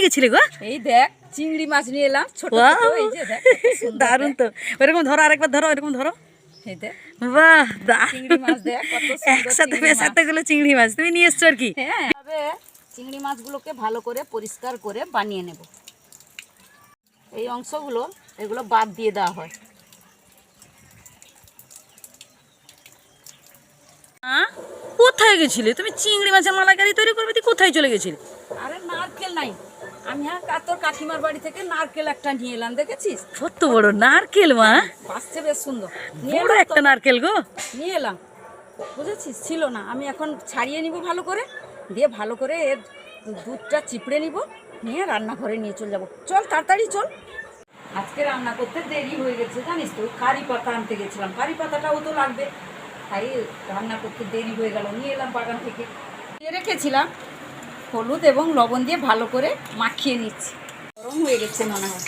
গেছিলে গো? এই দেখ চিংড়ি মাছ নিয়ে এলাম ছোট ছোট, এই যে দেখ দারুণ তো। ওরকম ধরো, আরেকবার ধরো, এরকম ধরো। এই দেখ বাহ, চিংড়ি মাছ দেখ কত সুন্দর একসাথে চিংড়ি বেশ মাছ। এতগুলো চিংড়ি মাছ তুমি নিয়ে এসছো আর কি? হ্যাঁ, তবে চিংড়ি মাছগুলোকে ভালো করে পরিষ্কার করে বানিয়ে নেব। এই অংশগুলো এগুলো বাদ দিয়ে দেওয়া হয়। কোথায় গেছিলে তুমি? চিংড়ি মাছের মালাইকারি তৈরি করবে, তুই কোথায় চলে গেছিলে? আরে নারকেল নাই, আমি তোর কাকিমার বাড়ি থেকে নারকেল একটা নিয়ে এলাম, দেখেছিস? কত বড় নারকেল মা! বাসছে বেশ সুন্দর, নিয়ে বড় এলাম একটা নারকেল গো। নিয়ে এলাম, বুঝেছিস? ছিল না, আমি এখন ছাড়িয়ে নিব ভালো করে, দিয়ে ভালো করে এর দুধটা চিপড়ে নিব, নিয়ে রান্নাঘরে নিয়ে চলে যাব। চল তাড়াতাড়ি চল। আজকে রান্না করতে দেরি হয়ে গেছে জানিস তো, কারি পাতা আনতে গেছিলাম, কারি পাতাটাও তো লাগবে, তাই রান্না করতে দেরি হয়ে গেল। নিয়ে এলাম বাগান থেকে, দিয়ে রেখেছিলাম, হলুদ এবং লবণ দিয়ে ভালো করে মাখিয়ে নিচ্ছি। গরম হয়ে গেছে মনে হয়।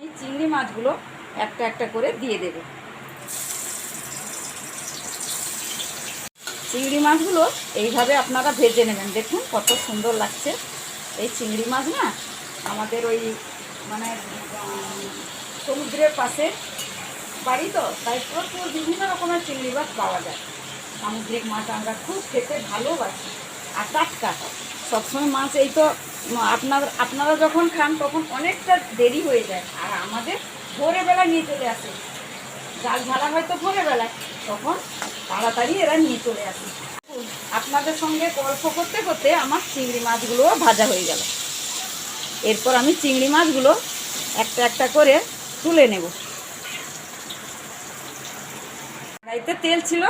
এই চিংড়ি মাছগুলো একটা একটা করে দিয়ে দেব। চিংড়ি মাছগুলো এইভাবে আপনারা ভেজে নেবেন, দেখুন কত সুন্দর লাগছে। এই চিংড়ি মাছ না আমাদের ওই মানে সমুদ্রের পাশে বাড়ি তো, তাই প্রচুর বিভিন্ন রকমের চিংড়ি মাছ পাওয়া যায়। সামুদ্রিক মাছ আমরা খুব খেতে ভালোবাসি, আর টাটকা সবসময় মাছ। এই তো আপনারা যখন খান তখন অনেকটা দেরি হয়ে যায়, আর আমাদের ভোরবেলা নিয়ে চলে আসে। জাল ঝালা হয়তো ভোরবেলায়, তখন তাড়াতাড়ি এরা নিয়ে চলে আসে। আপনাদের সঙ্গে গল্প করতে করতে আমার চিংড়ি মাছগুলোও ভাজা হয়ে গেল। এরপর আমি চিংড়ি মাছগুলো একটা একটা করে তুলে নেব। কড়াইতে তেল ছিল,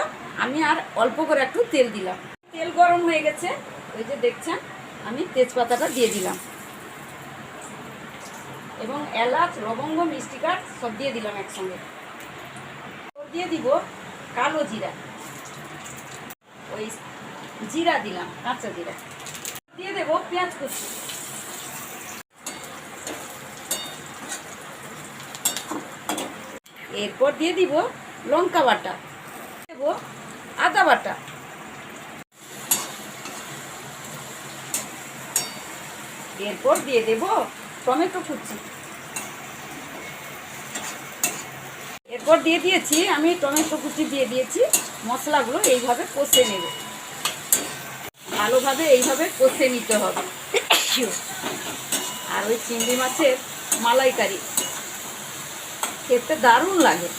আমি আর অল্প করে একটু তেল দিলাম। তেল গরম হয়ে গেছে, ওই যে দেখছেন আমি তেজপাতাটা দিয়ে দিলাম, এবং এলাচ লবঙ্গ মিষ্টি কাঠ সব দিয়ে দিলাম একসঙ্গে। দিয়ে দিব কালো জিরা, ওই জিরা দিলাম, কাঁচা জিরা দিয়ে দেব, পেঁয়াজ কুচি, এরপর দিয়ে দিব লঙ্কা বাটা, দেব আদা বাটা, এরপর দিয়ে দেব টমেটো কুচি, এরপর দিয়ে দিয়েছি আমি টমেটো কুচি দিয়ে দিয়েছি। মশলাগুলো এইভাবে কষে নেব, ভালোভাবে এইভাবে কষে নিতে হবে। আর ওই চিংড়ি মাছের মালাইকারি খেতে দারুণ লাগে।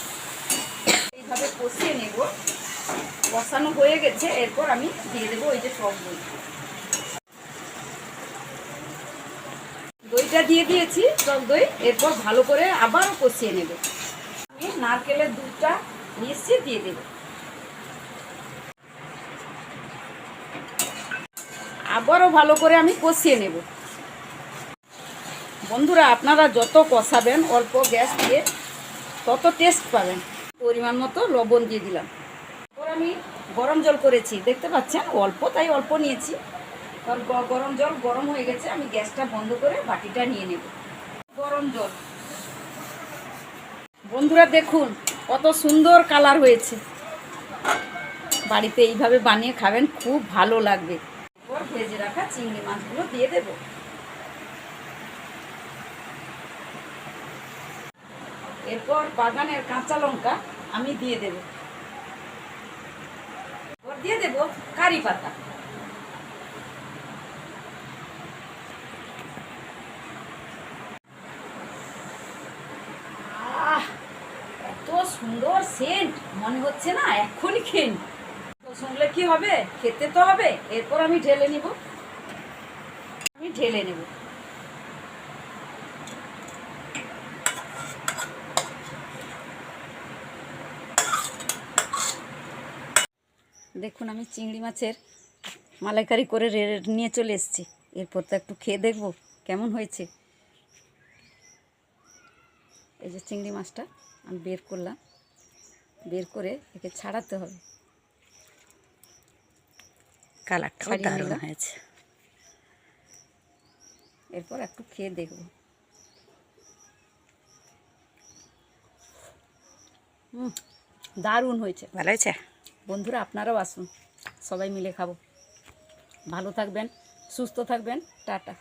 এইভাবে কষিয়ে নেব, কষানো হয়ে গেছে। এরপর আমি দিয়ে দেবো ওই যে টক দই, দইটা দিয়ে দিয়েছি, টক দই। এরপর ভালো করে আবারও কষিয়ে নেব। আমি নারকেলের দুধটা মিশিয়ে দিয়ে দেব, আবারও ভালো করে আমি কষিয়ে নেব। বন্ধুরা, আপনারা যত কষাবেন অল্প গ্যাস দিয়ে তত টেস্ট পাবেন। পরিমাণ মতো লবণ দিয়ে দিলাম। এরপর আমি গরম জল করেছি, দেখতে পাচ্ছেন অল্প, তাই অল্প নিয়েছি। গরম জল গরম হয়ে গেছে, আমি গ্যাসটা বন্ধ করে বাটিটা নিয়ে নেব। গরম জল, বন্ধুরা দেখুন কত সুন্দর কালার হয়েছে। বাড়িতে এইভাবে বানিয়ে খাবেন, খুব ভালো লাগবে। এরপর ভেজে রাখা চিংড়ি মাছগুলো দিয়ে দেব, এরপর বাগানের কাঁচা লঙ্কা আমি দিয়ে দেব, এরপর দিয়ে দেব কারি পাতা, এত সুন্দর সেন্ট, মনে হচ্ছে না এক্ষুনি খেয়ে নি। শুনলে কি হবে, খেতে তো হবে। এরপর আমি ঢেলে নিব, দেখুন আমি চিংড়ি মাছের মালাইকারি করে নিয়ে চলে এসেছি। এরপর তো একটু খেয়ে দেখব কেমন হয়েছে। এই যে চিংড়ি মাছটা আমি বের করলাম, বের করে একে ছাড়াতে হবে। কালারটাও দারুণ হয়েছে। এরপর একটু খেয়ে দেখব। দারুণ হয়েছে, ভালো হয়েছে। বন্ধুরা আপনারাও আসুন, সবাই মিলে খাবো। ভালো থাকবেন, সুস্থ থাকবেন, টাটা।